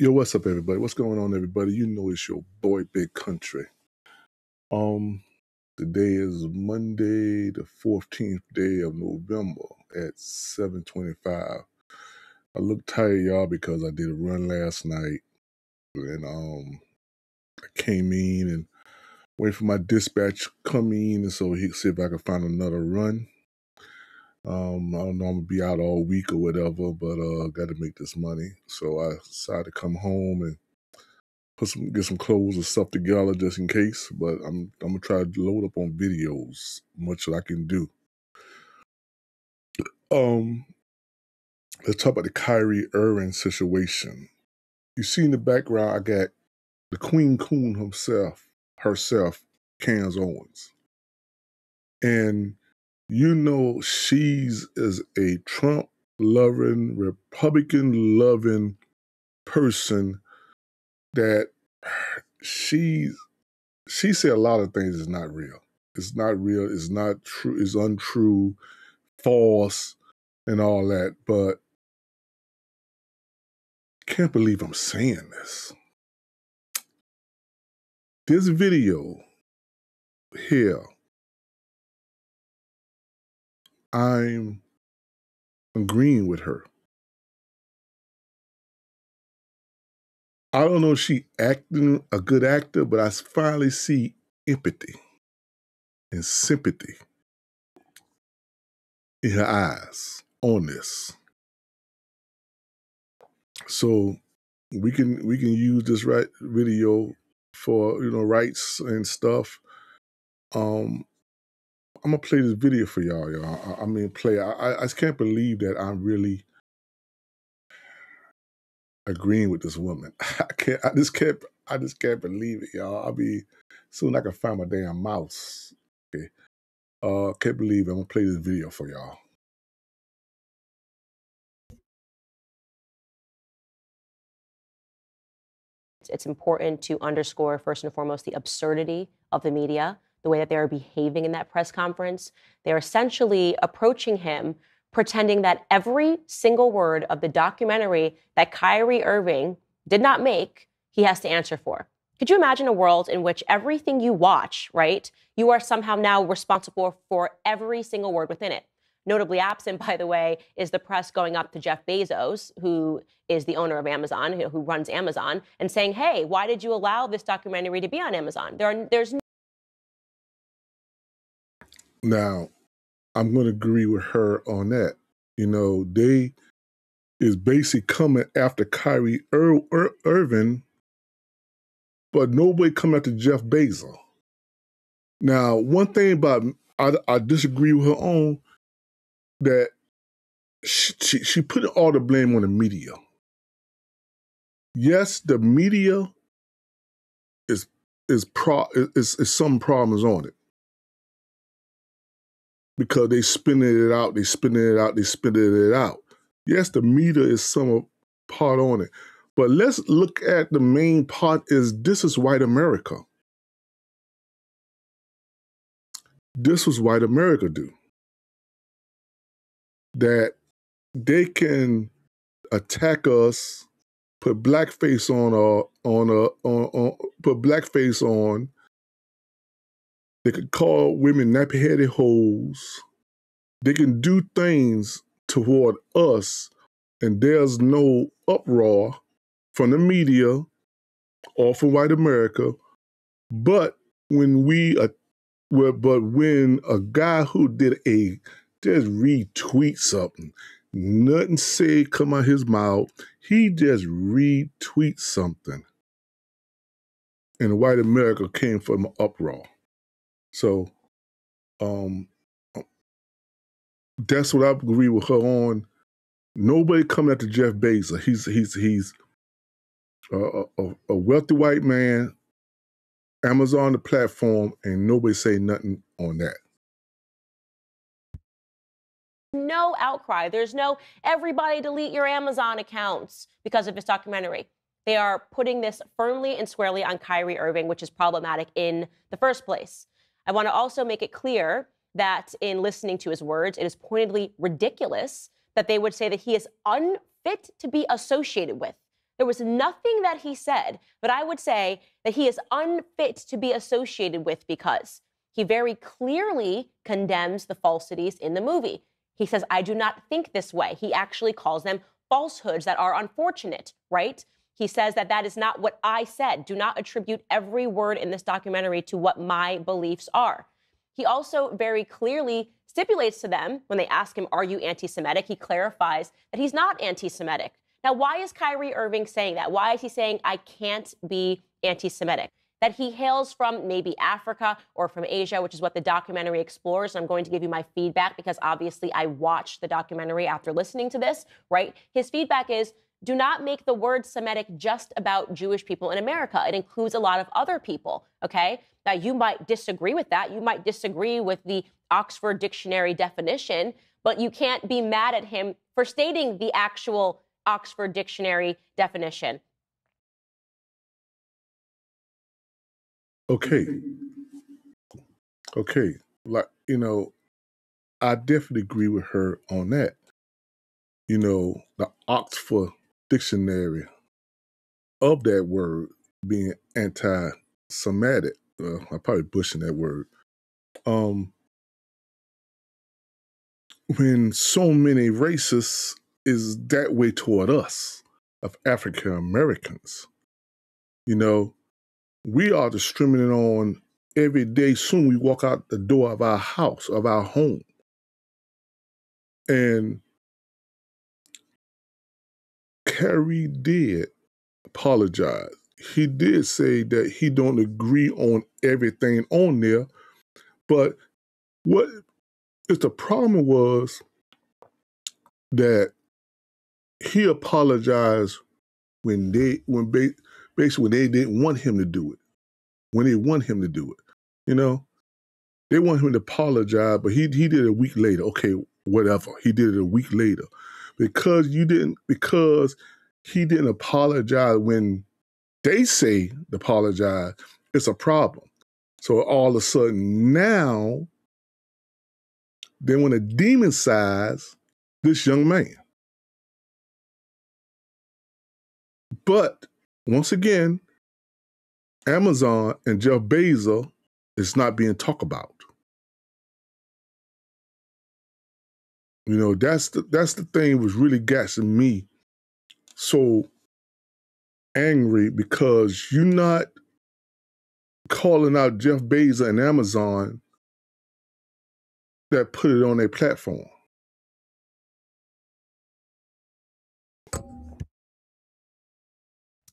Yo, what's up, everybody? What's going on, everybody? You know it's your boy, Big Country. Today is Monday, the 14th day of November at 7:25. I look tired, y'all, because I did a run last night, and I came in and waited for my dispatch to come in, and so he could see if I could find another run. I don't know, I'm gonna be out all week or whatever, but got to make this money, so I decided to come home and get some clothes and stuff together just in case. But I'm gonna try to load up on videos, much as I can do. Let's talk about the Kyrie Irving situation. You see in the background, I got the Queen Coon herself, Candace Owens, and you know she's is a Trump loving, Republican loving person that she said a lot of things is not real. It's not real. It's not true. It's untrue, false, and all that. But I can't believe I'm saying this. This video here, I'm agreeing with her. I don't know if she acting a good actor, but I finally see empathy and sympathy in her eyes on this. So we can use this video for rights and stuff. I'm gonna play this video for y'all. I just can't believe that I'm really agreeing with this woman. I just can't believe it, y'all. Soon I can find my damn mouse. Okay. Can't believe it. I'm gonna play this video for y'all. It's important to underscore, first and foremost, the absurdity of the media, the way that they are behaving in that press conference. They're essentially approaching him, pretending that every single word of the documentary that Kyrie Irving did not make, he has to answer for. Could you imagine a world in which everything you watch, right, you are somehow now responsible for every single word within it? Notably absent, by the way, is the press going up to Jeff Bezos, who is the owner of Amazon, who runs Amazon, and saying, hey, why did you allow this documentary to be on Amazon? Now, I'm going to agree with her on that. They is basically coming after Kyrie Irving, but nobody coming after Jeff Bezos. Now, one thing about I disagree with her on that she put all the blame on the media. Yes, the media is some problems on it because they spinning it out. Yes, the media is some part on it, but let's look at the main part. This is white America. This was white America do. That they can attack us, put blackface put blackface on. They could call women nappy-headed hoes. They can do things toward us, and there's no uproar from the media or from white America. But when when a guy who just retweet something, nothing said come out his mouth, he just retweet something, and white America came from an uproar. So, that's what I agree with her on. Nobody coming after Jeff Bezos. He's a wealthy white man, Amazon the platform, and nobody say nothing on that. No outcry. There's no everybody delete your Amazon accounts because of this documentary. They are putting this firmly and squarely on Kyrie Irving, which is problematic in the first place. I want to also make it clear that in listening to his words, it is pointedly ridiculous that they would say that he is unfit to be associated with. There was nothing that he said that I would say that he is unfit to be associated with, because he very clearly condemns the falsities in the movie. He says, I do not think this way. He actually calls them falsehoods that are unfortunate, right? He says that that is not what I said. Do not attribute every word in this documentary to what my beliefs are. He also very clearly stipulates to them, when they ask him, are you anti-Semitic? He clarifies that he's not anti-Semitic. Now, why is Kyrie Irving saying that? Why is he saying, I can't be anti-Semitic? That he hails from maybe Africa or from Asia, which is what the documentary explores. And I'm going to give you my feedback because obviously I watched the documentary after listening to this, right? His feedback is, do not make the word Semitic just about Jewish people in America. It includes a lot of other people, okay? Now, you might disagree with that. You might disagree with the Oxford Dictionary definition, but you can't be mad at him for stating the actual Oxford Dictionary definition. Okay. Like, I definitely agree with her on that. The Oxford Dictionary of that word being anti-Semitic. I'm probably butchering that word. When so many racists is that way toward us, of African Americans, we are discriminated on every day. Soon we walk out the door of our house, of our home. And Kyrie did apologize. He did say that he don't agree on everything on there, but what is the problem was that he apologized when they didn't want him to do it. When they want him to do it, they want him to apologize, but he did it a week later. Okay, whatever. He did it a week later because he didn't apologize when they say to apologize. It's a problem. So all of a sudden now they want to demonize this young man. But once again, Amazon and Jeff Bezos is not being talked about. That's the thing was really getting me so angry, because you're not calling out Jeff Bezos and Amazon that put it on their platform.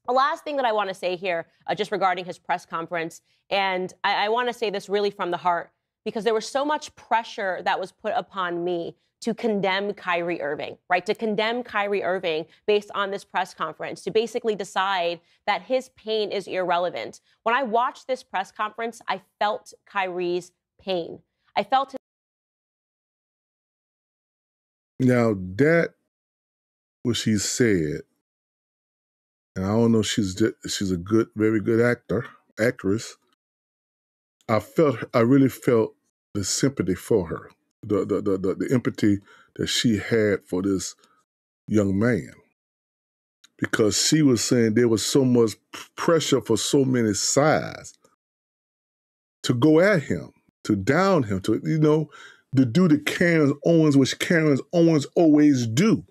The last thing that I want to say here, just regarding his press conference, and I want to say this really from the heart, because there was so much pressure that was put upon me to condemn Kyrie Irving, right? To condemn Kyrie Irving based on this press conference, to basically decide that his pain is irrelevant. When I watched this press conference, I felt Kyrie's pain. I felt his. Now, that what she said, and I don't know, she's a good, very good actress. I really felt the sympathy for her, the empathy that she had for this young man, because she was saying there was so much pressure for so many sides to go at him, to down him, to do the Candace Owens, which Candace Owens always do.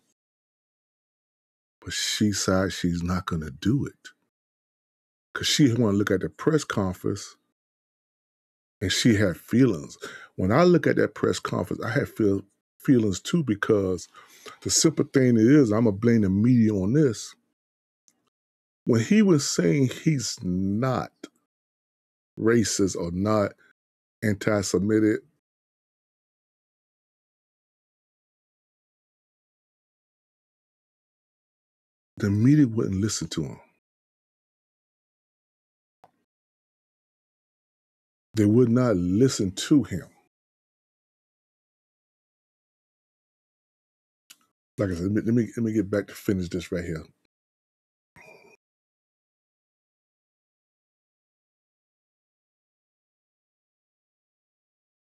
But she said she's not going to do it because she want to look at the press conference. And she had feelings. When I look at that press conference, I had feelings too, because the simple thing is, I'm going to blame the media on this. When he was saying he's not racist or not anti-Semitic, the media wouldn't listen to him. They would not listen to him. Like I said, let me get back to finish this right here.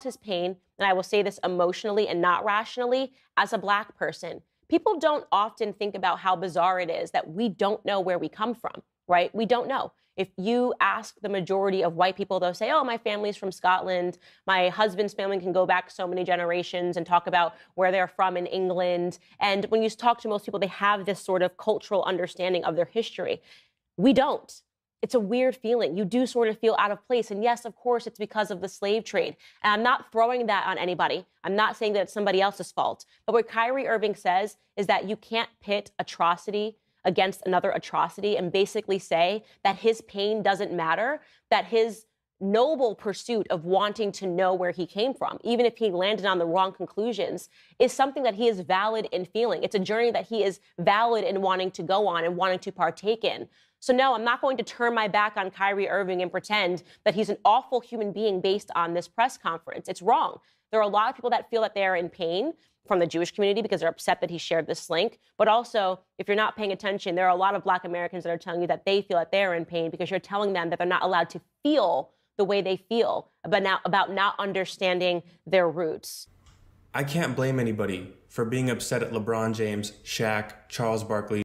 His pain, and I will say this emotionally and not rationally, as a Black person, People don't often think about how bizarre it is that we don't know where we come from, right? We don't know. If you ask the majority of white people, they'll say, oh, my family's from Scotland. My husband's family can go back so many generations, and talk about where they're from in England. And when you talk to most people, they have this sort of cultural understanding of their history. We don't. It's a weird feeling. You do sort of feel out of place. And yes, of course, it's because of the slave trade. And I'm not throwing that on anybody. I'm not saying that it's somebody else's fault. But what Kyrie Irving says is that you can't pit atrocity against another atrocity and basically say that his pain doesn't matter, that his noble pursuit of wanting to know where he came from, even if he landed on the wrong conclusions, is something that he is valid in feeling. It's a journey that he is valid in wanting to go on and wanting to partake in. So no, I'm not going to turn my back on Kyrie Irving and pretend that he's an awful human being based on this press conference. It's wrong. There are a lot of people that feel that they're in pain from the Jewish community because they're upset that he shared this link. But also, if you're not paying attention, there are a lot of Black Americans that are telling you that they feel that they're in pain because you're telling them that they're not allowed to feel the way they feel about not understanding their roots. I can't blame anybody for being upset at LeBron James, Shaq, Charles Barkley,